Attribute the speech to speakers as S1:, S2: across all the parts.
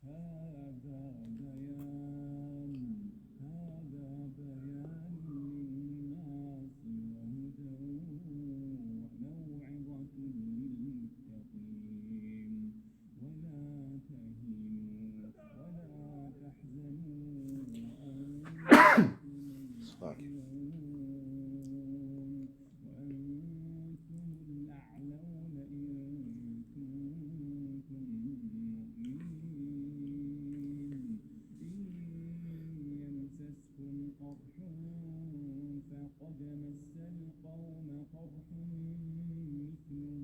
S1: هذا بيان للناس وهدى وموعظة للمتقين ولا تهنوا ولا تحزنوا وأنتم الأعلون إن كنتم مؤمنين إن يمسسكم قرح فقد مس القوم قرح مثله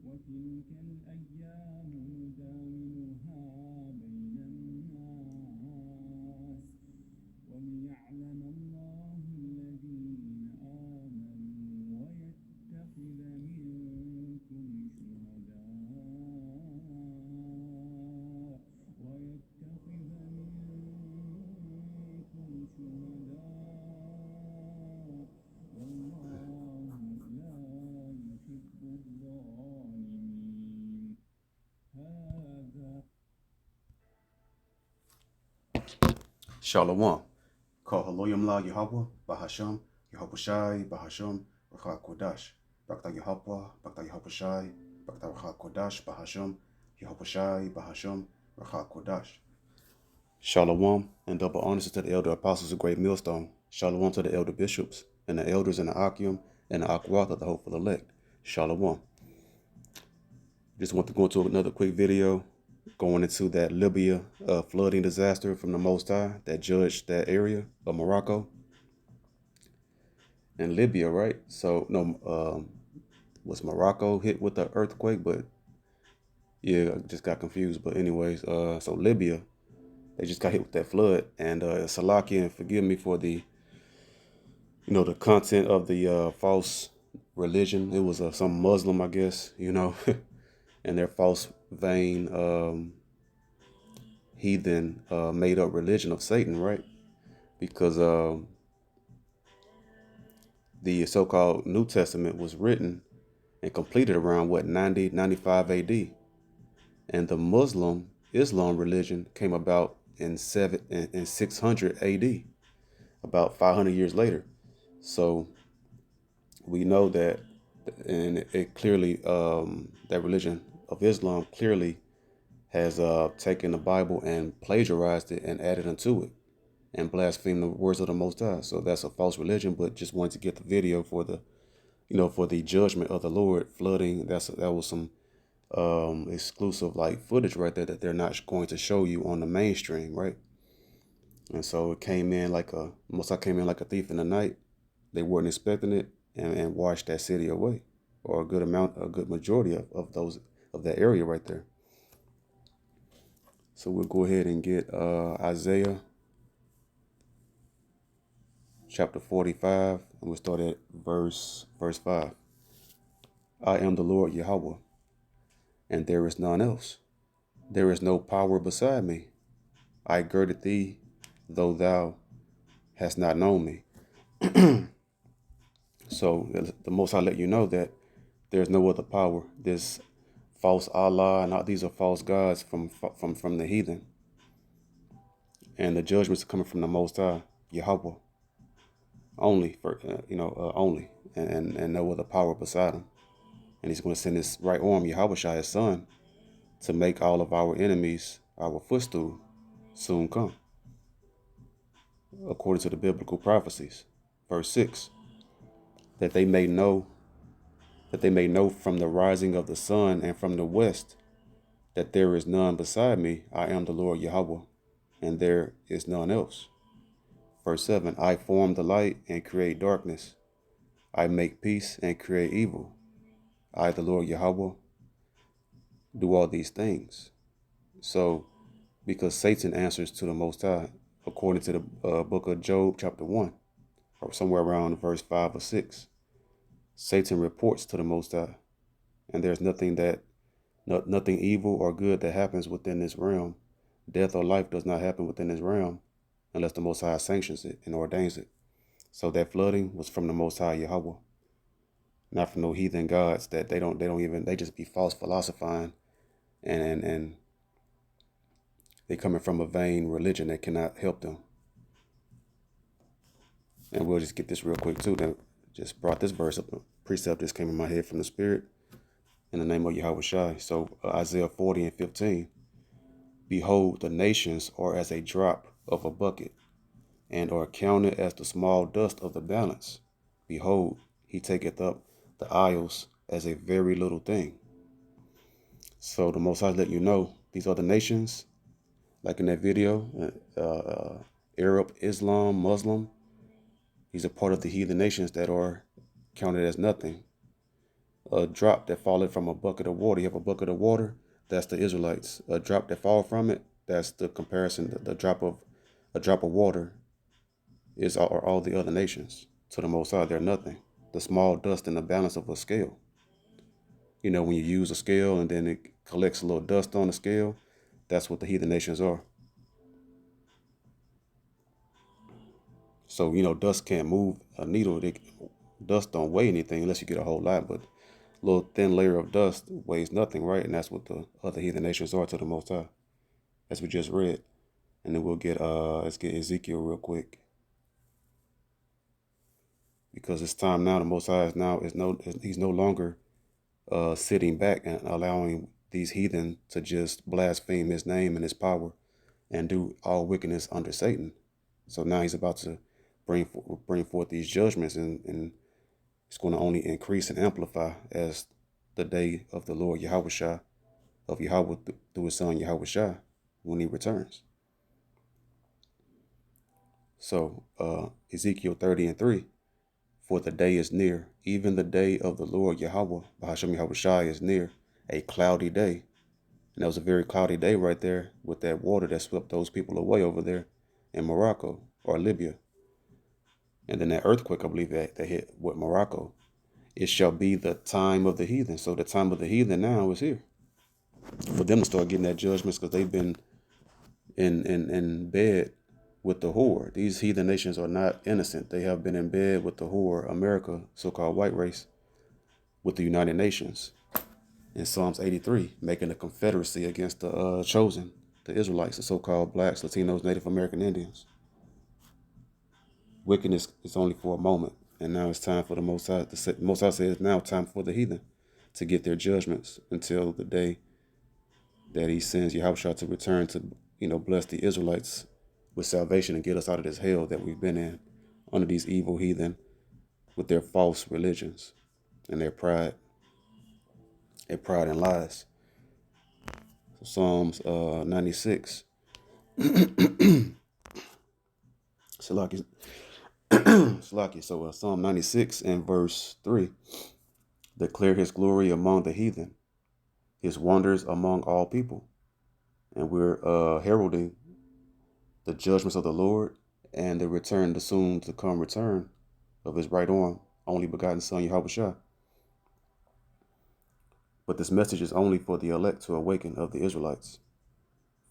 S1: وتلك الأيام نداولها بين الناس وليعلم الله الذين آمنوا ويتخذ منكم شهداء والله لا يحب الظالمين هذا
S2: Shalom. Call Haloyam La Yahweh, Bahasham, Yahweh Shai, Bahasham, Rakha Kodash, Bakta Yahweh, Bakta Yahweh Shai, Bakta Rakha Kodash, Bahasham, Yahweh Shai, Bahasham, Rakha Kodash. Shalom and double honors to the elder apostles of Great Millstone. Shalom to the elder bishops and the elders in the Achium and the Akwath of the hopeful elect. Shalom. Just want to go into another quick video going into that Libya flooding disaster from the Most High that judged that area of Morocco and Libya, right? So, no, was Morocco hit with the earthquake? But yeah, I just got confused. But anyways, so Libya, they just got hit with that flood. And Salaki, and forgive me for the, the content of the false religion. It was some Muslim, I guess, and their false vain heathen made up religion of Satan, right? Because the so-called New Testament was written and completed around 95 AD, and the Islam religion came about in 600 AD, about 500 years later. So we know that, and it clearly that religion of Islam clearly has taken the Bible and plagiarized it and added unto it, and blaspheme the words of the Most High. So that's a false religion, but just wanted to get the video for the, for the judgment of the Lord flooding. That was some exclusive like footage right there that they're not going to show you on the mainstream, right? And so it came in like Most High came in like a thief in the night. They weren't expecting it, and washed that city away, or a good majority of that area right there. So we'll go ahead and get Isaiah chapter 45, and we'll start at verse 5. I am the Lord Yahweh, and there is none else. There is no power beside me. I girded thee, though thou hast not known me. So the Most High let you know that there's no other power. This false Allah and all these are false gods from the heathen, and the judgments are coming from the Most High Yahweh only, only, and no other power beside him. And he's going to send his right arm, Yahweh Shai, his son, to make all of our enemies our footstool soon come, according to the biblical prophecies. Verse 6, that they may know from the rising of the sun and from the west that there is none beside me. I am the Lord Yahweh, and there is none else. Verse 7, I form the light and create darkness. I make peace and create evil. I, the Lord Yahweh, do all these things. So, because Satan answers to the Most High, according to the book of Job, chapter 1, or somewhere around verse 5 or 6, Satan reports to the Most High, and there's nothing evil or good that happens within this realm. Death or life does not happen within this realm unless the Most High sanctions it and ordains it. So that flooding was from the Most High Yahweh, not from no heathen gods that they just be false philosophizing and They coming from a vain religion that cannot help them. And we'll just get this real quick too. That just brought this verse up. A precept just came in my head from the Spirit in the name of Yahweh Shai. So Isaiah 40:15. Behold, the nations are as a drop of a bucket, and are counted as the small dust of the balance. Behold, he taketh up the isles as a very little thing. So the Most High let you know these other nations, like in that video, Arab, Islam, Muslim, these are part of the heathen nations that are counted as nothing. A drop that falleth from a bucket of water. You have a bucket of water, that's the Israelites. A drop that fall from it, that's the comparison. The drop of a drop of water are all the other nations. To the Most High, they're nothing. The small dust in the balance of a scale. You know, when you use a scale and then it collects a little dust on the scale, that's what the heathen nations are. So, you know, dust can't move a needle. Dust don't weigh anything unless you get a whole lot, but a little thin layer of dust weighs nothing, right? And that's what the other heathen nations are to the Most High, as we just read. And then let's get Ezekiel real quick, because it's time now. The Most High he's no longer sitting back and allowing these heathen to just blaspheme his name and his power and do all wickedness under Satan. So now he's about to bring forth these judgments, and it's going to only increase and amplify as the day of the Lord Yahweh Shai, of Yahweh through his son Yahweh Shai, when he returns. So Ezekiel 30:3, for the day is near, even the day of the Lord Yahweh, Bahashem Yahweh Shai, is near, a cloudy day. And that was a very cloudy day right there with that water that swept those people away over there in Morocco or Libya. And then that earthquake, I believe, that hit with Morocco. It shall be the time of the heathen. So the time of the heathen now is here for them to start getting that judgments, because they've been in bed with the whore. These heathen nations are not innocent. They have been in bed with the whore, America, so-called white race, with the United Nations. In Psalms 83, making a confederacy against the chosen, the Israelites, the so-called blacks, Latinos, Native American Indians. Wickedness is only for a moment, and now it's time for the Most High. The Most High says now time for the heathen to get their judgments until the day that he sends Yahushua to return to, bless the Israelites with salvation and get us out of this hell that we've been in under these evil heathen with their false religions and their pride and lies. So Psalms 96. Salaki. Salaki. So Psalm 96 and verse 3. Declare his glory among the heathen, his wonders among all people. And we're heralding the judgments of the Lord and the soon to come return of his right arm, only begotten son Yahweh Shah. But this message is only for the elect to awaken of the Israelites.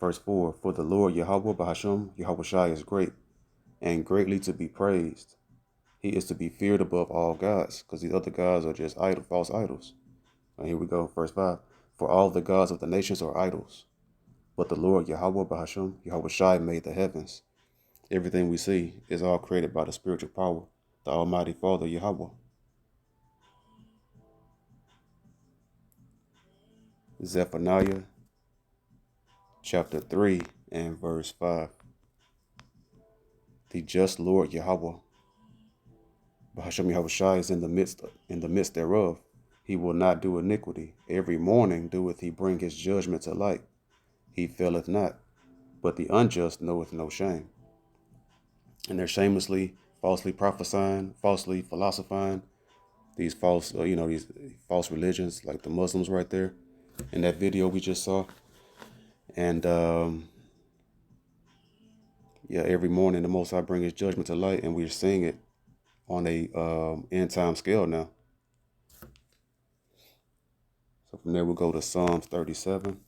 S2: Verse 4, for the Lord Yahweh Bahashem, Yahweh Shai, is great and greatly to be praised. He is to be feared above all gods, because these other gods are just false idols. And here we go, verse 5. For all the gods of the nations are idols, but the Lord Yahweh Bahashem, Yahweh Shai, made the heavens. Everything we see is all created by the spiritual power, the Almighty Father Yahweh. Zephaniah chapter 3 and verse 5. The just Lord Yahweh, Bahashem Yahweh Shai, is in the midst thereof. He will not do iniquity. Every morning doeth he bring his judgment to light. He faileth not, but the unjust knoweth no shame. And they're shamelessly, falsely prophesying, falsely philosophizing, these these false religions, like the Muslims right there in that video we just saw. And every morning the Most High bring his judgment to light, and we're seeing it on a end time scale now. So from there we'll go to Psalms 37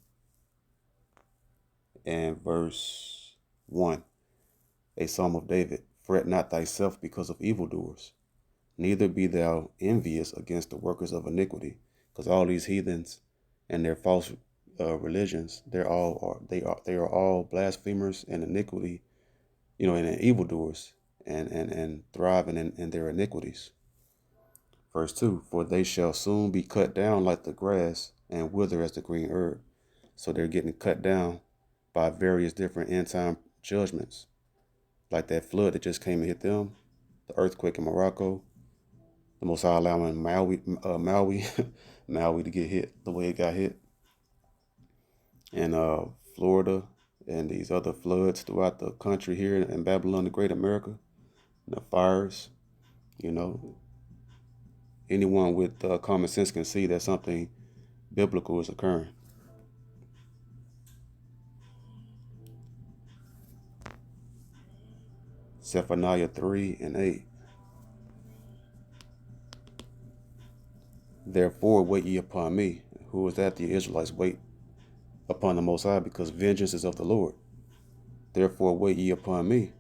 S2: and verse 1. A Psalm of David. Fret not thyself because of evildoers, neither be thou envious against the workers of iniquity. Because all these heathens and their false religions, they are all blasphemers and iniquity, and evildoers, and thriving in their iniquities. Verse 2, for they shall soon be cut down like the grass and wither as the green herb. So they're getting cut down by various different end time judgments, like that flood that just came and hit them, the earthquake in Morocco, the Most High allowing Maui to get hit the way it got hit, and Florida, and these other floods throughout the country here in Babylon, the Great America, and the fires. You know, anyone with common sense can see that something biblical is occurring. Zephaniah 3 and 8. Therefore wait ye upon me. Who is that? The Israelites wait upon the Most High, because vengeance is of the Lord. Therefore wait ye upon me,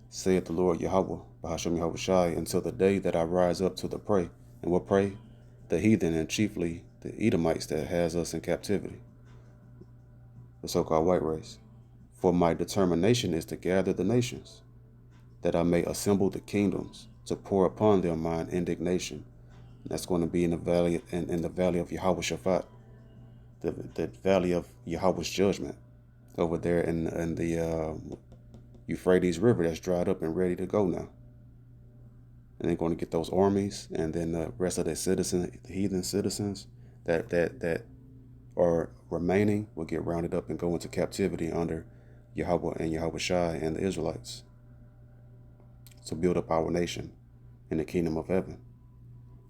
S2: saith the Lord Yahweh, Bahashem Yahweh Shai, until the day that I rise up to the prey. And what prey? The heathen, and chiefly the Edomites that has us in captivity, the so-called white race. For my determination is to gather the nations, that I may assemble the kingdoms, to pour upon them mine indignation. That's going to be in the valley of Yahweh Shaphat, the valley of Yahweh's judgment, over there in the Euphrates River that's dried up and ready to go now. And they're going to get those armies, and then the rest of the citizens, the heathen citizens that are remaining, will get rounded up and go into captivity under Yahweh and Yahweh Shai and the Israelites, to build up our nation in the kingdom of heaven,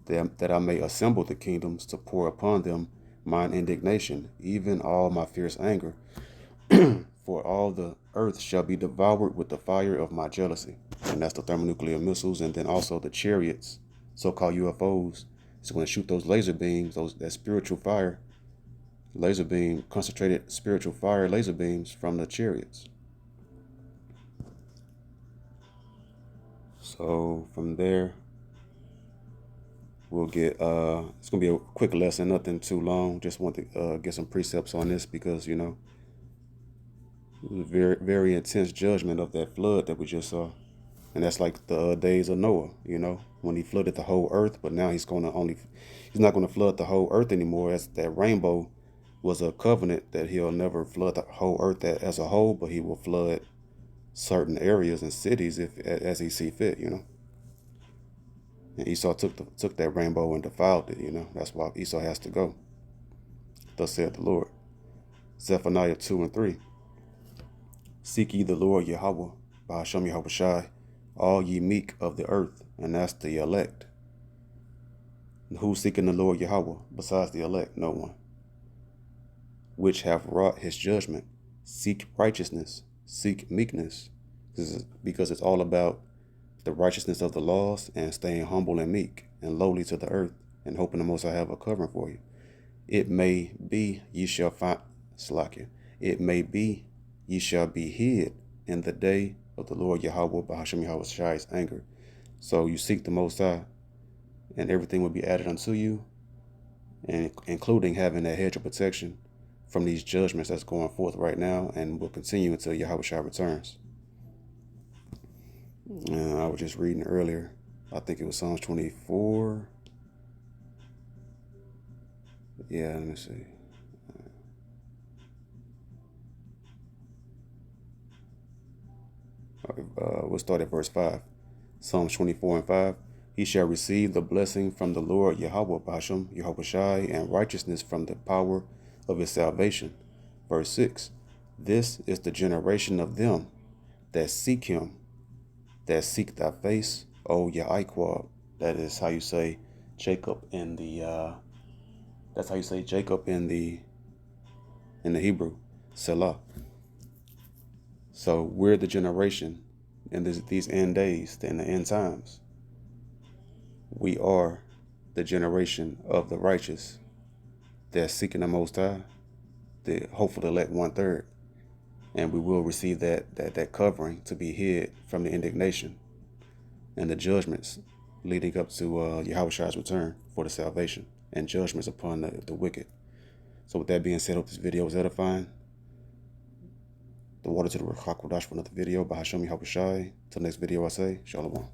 S2: that I may assemble the kingdoms, to pour upon them mine indignation, even all my fierce anger. For all the earth shall be devoured with the fire of my jealousy. And that's the thermonuclear missiles, and then also the chariots, so-called UFOs. It's going to shoot those laser beams, that spiritual fire, laser beam, concentrated spiritual fire laser beams from the chariots. So from there, we'll get, it's going to be a quick lesson, nothing too long. Just want to get some precepts on this, because, it was very, very intense judgment of that flood that we just saw. And that's like the days of Noah, when he flooded the whole earth. But now he's not going to flood the whole earth anymore. That rainbow was a covenant that he'll never flood the whole earth as a whole, but he will flood certain areas and cities as he see fit, And Esau took that rainbow and defiled it, That's why Esau has to go. Thus saith the Lord. Zephaniah 2 and 3. Seek ye the Lord Yahweh, Bahashem Yahweh Shai, all ye meek of the earth, and that's the elect. And who's seeking the Lord Yahweh besides the elect? No one. Which have wrought his judgment. Seek righteousness, seek meekness, because it's all about the righteousness of the laws and staying humble and meek and lowly to the earth, and hoping the Most High have a covering for you. It may be ye shall find Slakia. It may be ye shall be hid in the day of the Lord Yahweh, Bahashem Yahweh Shai's anger. So you seek the Most High, and everything will be added unto you, and including having that hedge of protection from these judgments that's going forth right now, and will continue until Yahweh Shai returns. I was just reading earlier, I think it was Psalms 24. Yeah, let me see. We'll start at verse 5. Psalms 24 and 5. He shall receive the blessing from the Lord Yahweh, Bashem, Yahweh Shai, and righteousness from the power of his salvation. Verse 6. This is the generation of them that seek him, that seek thy face, O Yahiqua. That is how you say Jacob in the in the Hebrew, Selah. So we're the generation in these end days, in the end times. We are the generation of the righteous that's seeking the Most High, the hopeful elect 1/3, and we will receive that covering to be hid from the indignation and the judgments leading up to Yahweh Shai's return for the salvation and judgments upon the wicked. So with that being said, I hope this video was edifying. The water to the Ruach HaKodesh for another video by Hashem Yahushai. Till next video I say, Shalom.